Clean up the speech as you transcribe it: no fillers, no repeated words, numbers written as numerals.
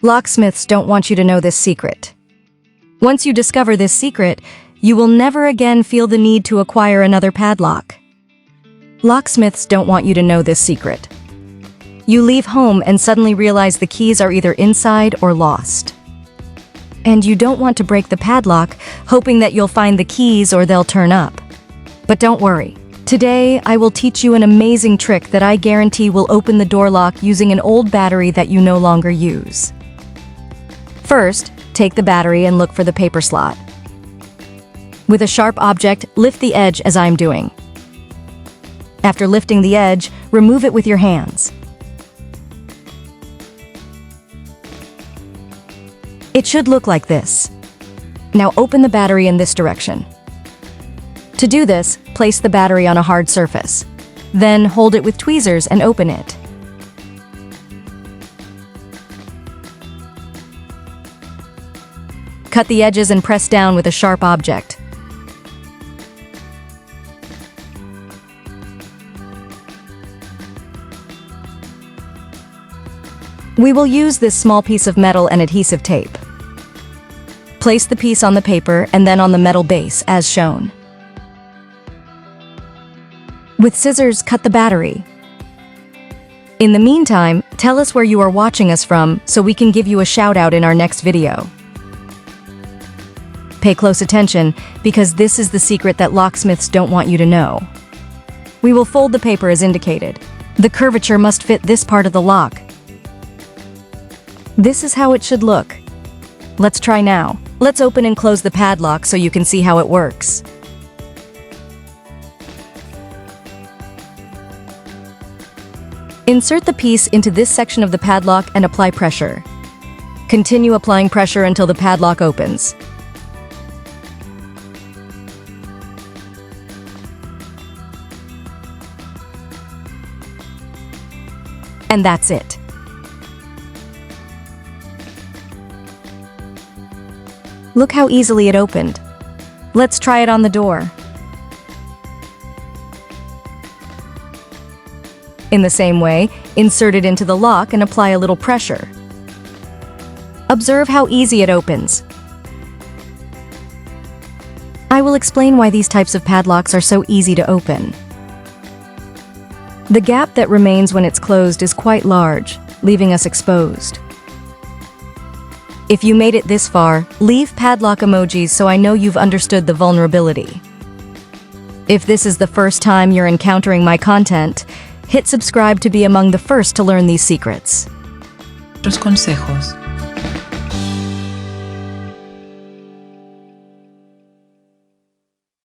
Locksmiths don't want you to know this secret. Once you discover this secret, you will never again feel the need to acquire another padlock. Locksmiths don't want you to know this secret. You leave home and suddenly realize the keys are either inside or lost. And you don't want to break the padlock, hoping that you'll find the keys or they'll turn up. But don't worry. Today, I will teach you an amazing trick that I guarantee will open the door lock using an old battery that you no longer use. First, take the battery and look for the paper slot. With a sharp object, lift the edge as I'm doing. After lifting the edge, remove it with your hands. It should look like this. Now open the battery in this direction. To do this, place the battery on a hard surface. Then hold it with tweezers and open it. Cut the edges and press down with a sharp object. We will use this small piece of metal and adhesive tape. Place the piece on the paper and then on the metal base, as shown. With scissors, cut the battery. In the meantime, tell us where you are watching us from so we can give you a shout out in our next video. Pay close attention, because this is the secret that locksmiths don't want you to know. We will fold the paper as indicated. The curvature must fit this part of the lock. This is how it should look. Let's try now. Let's open and close the padlock so you can see how it works. Insert the piece into this section of the padlock and apply pressure. Continue applying pressure until the padlock opens. And that's it. Look how easily it opened. Let's try it on the door. In the same way, insert it into the lock and apply a little pressure. Observe how easy it opens. I will explain why these types of padlocks are so easy to open. The gap that remains when it's closed is quite large, leaving us exposed. If you made it this far, leave padlock emojis so I know you've understood the vulnerability. If this is the first time you're encountering my content, hit subscribe to be among the first to learn these secrets. Los consejos.